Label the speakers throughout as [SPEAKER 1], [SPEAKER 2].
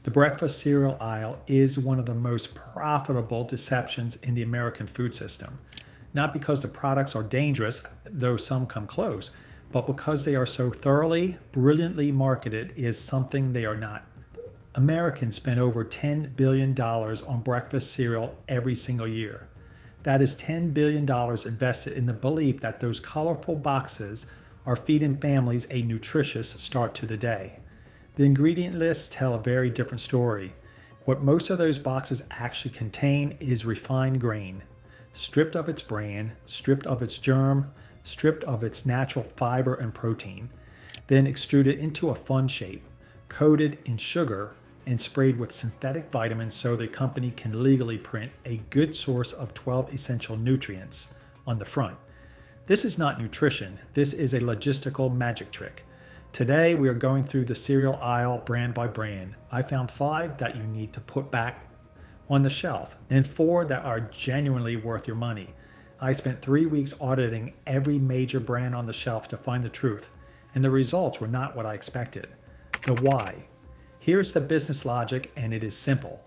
[SPEAKER 1] The breakfast cereal aisle is one of the most profitable deceptions in the American food system. Not because the products are dangerous, though some come close, but because they are so thoroughly, brilliantly marketed is something they are not. Americans spend over $10 billion on breakfast cereal every single year. That is $10 billion invested in the belief that those colorful boxes are feeding families a nutritious start to the day. The ingredient lists tell a very different story. What most of those boxes actually contain is refined grain, stripped of its bran, stripped of its germ, stripped of its natural fiber and protein, then extruded into a fun shape, coated in sugar, and sprayed with synthetic vitamins so the company can legally print a good source of 12 essential nutrients on the front. This is not nutrition, this is a logistical magic trick. Today we are going through the cereal aisle brand by brand. I found 5 that you need to put back on the shelf and 4 that are genuinely worth your money. I spent 3 weeks auditing every major brand on the shelf to find the truth, and the results were not what I expected. The why. Here's the business logic, and it is simple.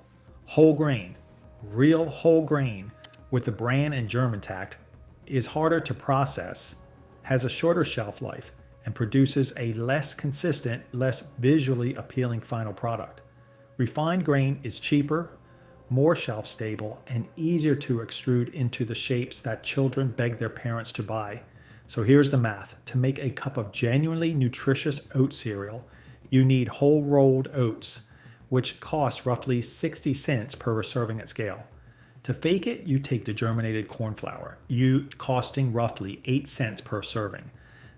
[SPEAKER 1] Whole grain, real whole grain with the bran and germ intact, is harder to process, has a shorter shelf life, and produces a less consistent, less visually appealing final product. Refined grain is cheaper, more shelf stable, and easier to extrude into the shapes that children beg their parents to buy. So here's the math. To make a cup of genuinely nutritious oat cereal, you need whole rolled oats, which cost roughly 60 cents per serving at scale. To fake it, you take degerminated corn flour, costing roughly 8 cents per serving.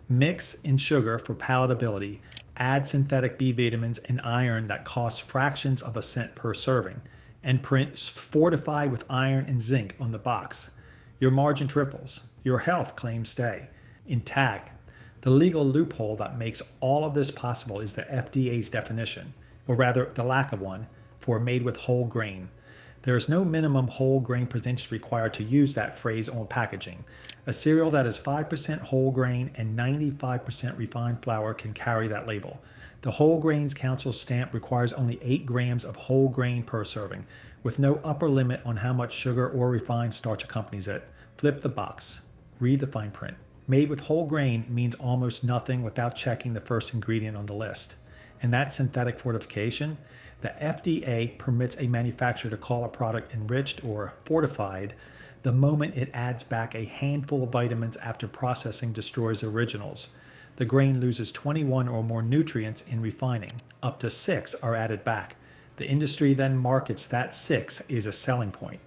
[SPEAKER 1] Mix in sugar for palatability, add synthetic B vitamins and iron that cost fractions of a cent per serving, and print fortified with iron and zinc on the box. Your margin triples. Your health claims stay intact. The legal loophole that makes all of this possible is the FDA's definition, or rather the lack of one, for made with whole grain. There is no minimum whole grain percentage required to use that phrase on packaging. A cereal that is 5% whole grain and 95% refined flour can carry that label. The Whole Grains Council stamp requires only 8 grams of whole grain per serving, with no upper limit on how much sugar or refined starch accompanies it. Flip the box. Read the fine print. Made with whole grain means almost nothing without checking the first ingredient on the list. And that's synthetic fortification. The FDA permits a manufacturer to call a product enriched or fortified the moment it adds back a handful of vitamins after processing destroys the originals. The grain loses 21 or more nutrients in refining. Up to 6 are added back. The industry then markets that 6 is a selling point.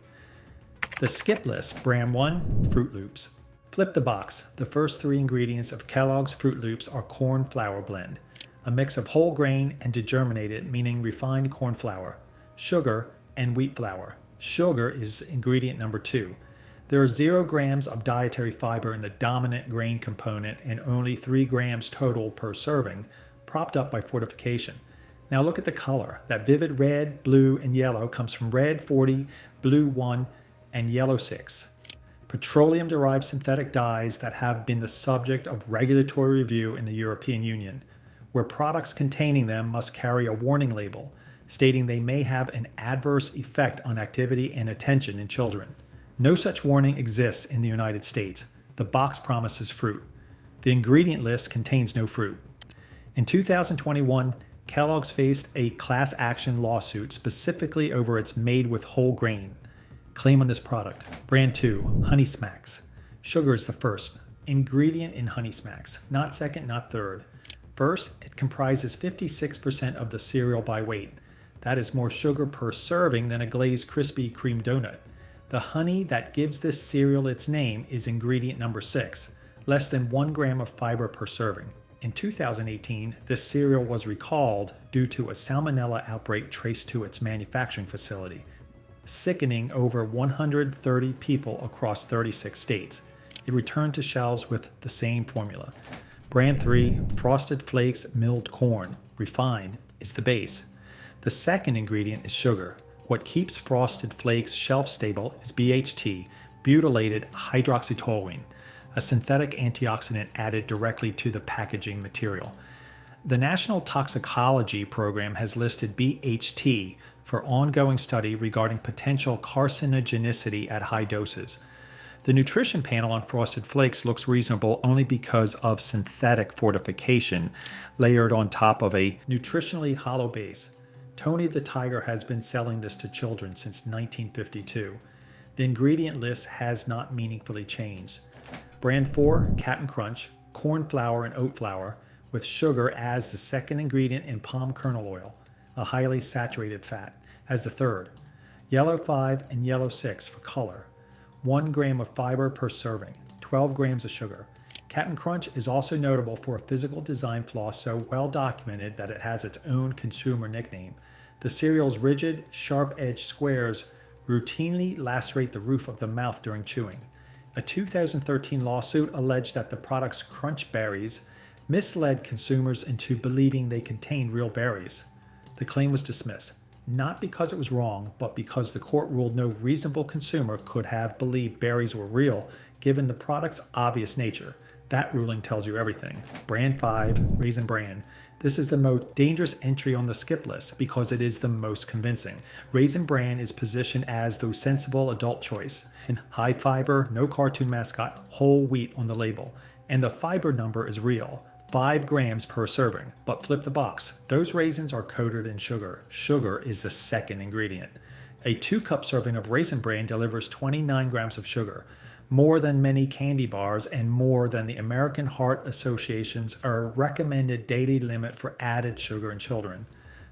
[SPEAKER 1] The skip list, brand 1, Fruit Loops. Flip the box. The first 3 ingredients of Kellogg's Fruit Loops are corn flour blend, a mix of whole grain and degerminated, meaning refined corn flour, sugar, and wheat flour. Sugar is ingredient number 2. There are 0 grams of dietary fiber in the dominant grain component and only 3 grams total per serving, propped up by fortification. Now look at the color. That vivid red, blue, and yellow comes from red 40, blue 1, and yellow 6. Petroleum-derived synthetic dyes that have been the subject of regulatory review in the European Union, where products containing them must carry a warning label stating they may have an adverse effect on activity and attention in children. No such warning exists in the United States. The box promises fruit. The ingredient list contains no fruit. In 2021, Kellogg's faced a class action lawsuit specifically over its made with whole grain claim on this product. Brand 2, Honey Smacks. Sugar is the first ingredient in Honey Smacks, not second, not third. First, it comprises 56% of the cereal by weight. That is more sugar per serving than a glazed Krispy Kreme donut. The honey that gives this cereal its name is ingredient number 6, less than 1 gram of fiber per serving. In 2018, this cereal was recalled due to a salmonella outbreak traced to its manufacturing facility, sickening over 130 people across 36 states. It returned to shelves with the same formula. Brand 3, Frosted Flakes milled corn, refined, is the base. The second ingredient is sugar. What keeps Frosted Flakes shelf-stable is BHT, butylated hydroxytoluene, a synthetic antioxidant added directly to the packaging material. The National Toxicology Program has listed BHT for ongoing study regarding potential carcinogenicity at high doses. The nutrition panel on Frosted Flakes looks reasonable only because of synthetic fortification layered on top of a nutritionally hollow base. Tony the Tiger has been selling this to children since 1952. The ingredient list has not meaningfully changed. Brand 4, Cap'n Crunch, corn flour and oat flour, with sugar as the second ingredient in palm kernel oil, a highly saturated fat, as the third. Yellow 5 and Yellow 6 for color. 1 gram of fiber per serving, 12 grams of sugar. Cap'n Crunch is also notable for a physical design flaw so well documented that it has its own consumer nickname. The cereal's rigid, sharp-edged squares routinely lacerate the roof of the mouth during chewing. A 2013 lawsuit alleged that the product's crunch berries misled consumers into believing they contained real berries. The claim was dismissed, not because it was wrong, but because the court ruled no reasonable consumer could have believed berries were real given the product's obvious nature. That ruling tells you everything. Brand 5, Raisin Bran. This is the most dangerous entry on the skip list because it is the most convincing. Raisin Bran is positioned as the sensible adult choice. In high fiber, no cartoon mascot, whole wheat on the label. And the fiber number is real. 5 grams per serving. But flip the box. Those raisins are coated in sugar. Sugar is the second ingredient. A 2-cup serving of Raisin Bran delivers 29 grams of sugar, more than many candy bars and more than the American Heart Association's recommended daily limit for added sugar in children.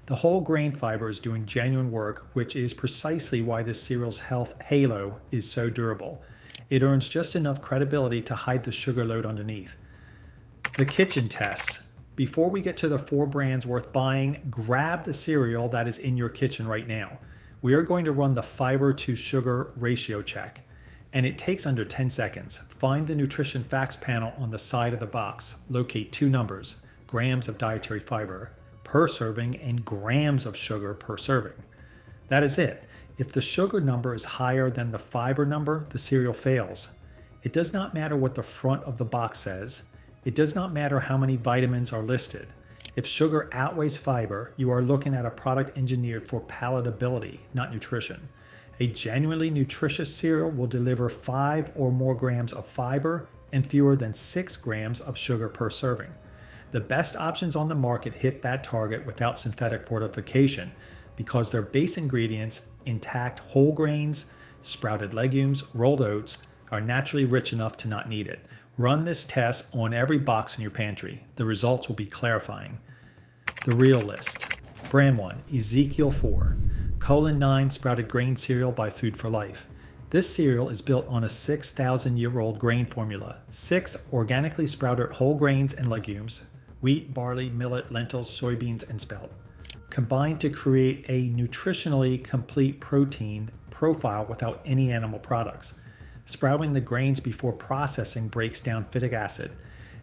[SPEAKER 1] The whole grain fiber is doing genuine work, which is precisely why this cereal's health halo is so durable. It earns just enough credibility to hide the sugar load underneath. The kitchen tests. Before we get to the 4 brands worth buying, grab the cereal that is in your kitchen right now. We are going to run the fiber to sugar ratio check, and it takes under 10 seconds. Find the nutrition facts panel on the side of the box. Locate 2 numbers, grams of dietary fiber per serving and grams of sugar per serving. That is it. If the sugar number is higher than the fiber number, the cereal fails. It does not matter what the front of the box says. It does not matter how many vitamins are listed. If sugar outweighs fiber, you are looking at a product engineered for palatability, not nutrition. A genuinely nutritious cereal will deliver 5 or more grams of fiber and fewer than 6 grams of sugar per serving. The best options on the market hit that target without synthetic fortification because their base ingredients, intact whole grains, sprouted legumes, rolled oats, are naturally rich enough to not need it. Run this test on every box in your pantry. The results will be clarifying. The real list. Brand 1, Ezekiel 4. Colon 9 sprouted grain cereal by Food for Life. This cereal is built on a 6,000-year-old grain formula. 6 organically sprouted whole grains and legumes, wheat, barley, millet, lentils, soybeans, and spelt, combined to create a nutritionally complete protein profile without any animal products. Sprouting the grains before processing breaks down phytic acid,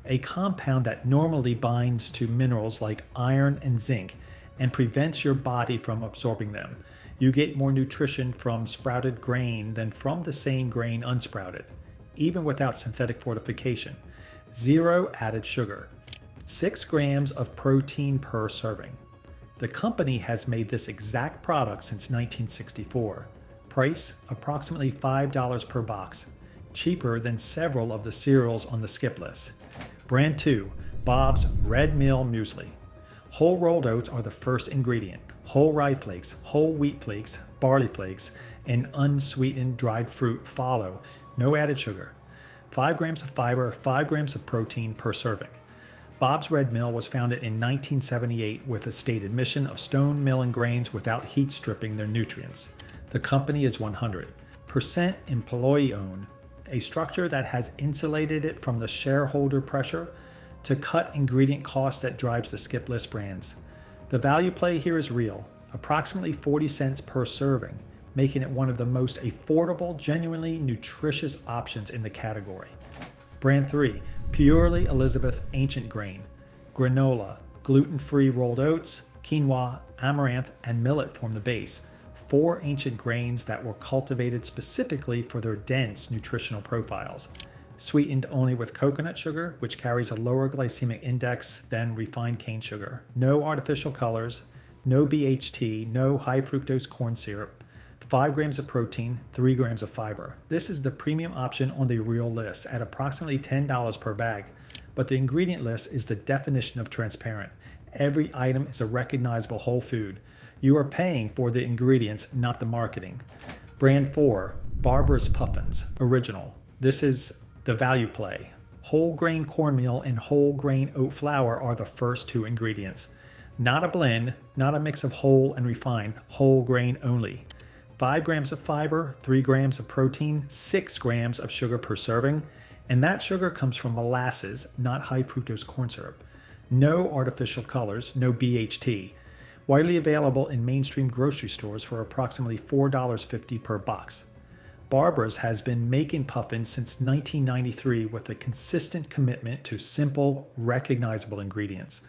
[SPEAKER 1] a compound that normally binds to minerals like iron and zinc and prevents your body from absorbing them. You get more nutrition from sprouted grain than from the same grain unsprouted, even without synthetic fortification. 0 added sugar. 6 grams of protein per serving. The company has made this exact product since 1964. Price, approximately $5 per box. Cheaper than several of the cereals on the skip list. Brand 2, Bob's Red Mill Muesli. Whole rolled oats are the first ingredient. Whole rye flakes, whole wheat flakes, barley flakes, and unsweetened dried fruit follow. No added sugar. 5 grams of fiber, 5 grams of protein per serving. Bob's Red Mill was founded in 1978 with a stated mission of stone milling grains without heat stripping their nutrients. The company is 100% employee-owned, a structure that has insulated it from the shareholder pressure to cut ingredient costs that drives the skip list brands. The value play here is real, approximately 40 cents per serving, making it one of the most affordable, genuinely nutritious options in the category. Brand 3, Purely Elizabeth Ancient Grain, granola, gluten-free rolled oats, quinoa, amaranth, and millet form the base. 4 ancient grains that were cultivated specifically for their dense nutritional profiles. sweetened only with coconut sugar, which carries a lower glycemic index than refined cane sugar. No artificial colors, no BHT, no high fructose corn syrup, 5 grams of protein, 3 grams of fiber. This is the premium option on the real list at approximately $10 per bag. But the ingredient list is the definition of transparent. Every item is a recognizable whole food. You are paying for the ingredients, not the marketing. Brand 4, Barbara's Puffins, original. This is the value play. Whole grain cornmeal and whole grain oat flour are the first 2 ingredients. Not a blend, not a mix of whole and refined, whole grain only. 5 grams of fiber, 3 grams of protein, 6 grams of sugar per serving, and that sugar comes from molasses, not high fructose corn syrup. No artificial colors, no BHT. Widely available in mainstream grocery stores for approximately $4.50 per box. Barbara's has been making puffins since 1993 with a consistent commitment to simple, recognizable ingredients.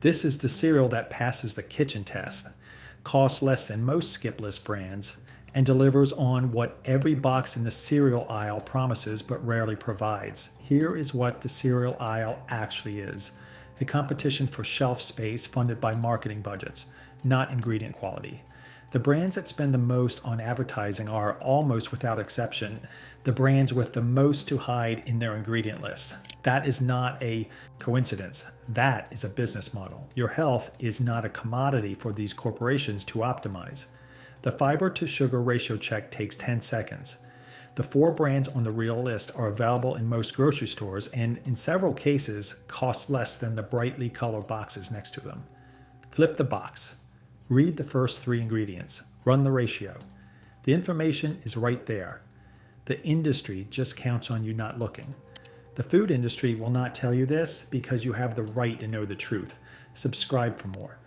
[SPEAKER 1] This is the cereal that passes the kitchen test, costs less than most skip list brands, and delivers on what every box in the cereal aisle promises but rarely provides. Here is what the cereal aisle actually is: a competition for shelf space funded by marketing budgets, not ingredient quality. The brands that spend the most on advertising are, almost without exception, the brands with the most to hide in their ingredient list. That is not a coincidence. That is a business model. Your health is not a commodity for these corporations to optimize. The fiber to sugar ratio check takes 10 seconds. The 4 brands on the real list are available in most grocery stores and, in several cases, cost less than the brightly colored boxes next to them. Flip the box. Read the first 3 ingredients. Run the ratio. The information is right there. The industry just counts on you not looking. The food industry will not tell you this because you have the right to know the truth. Subscribe for more.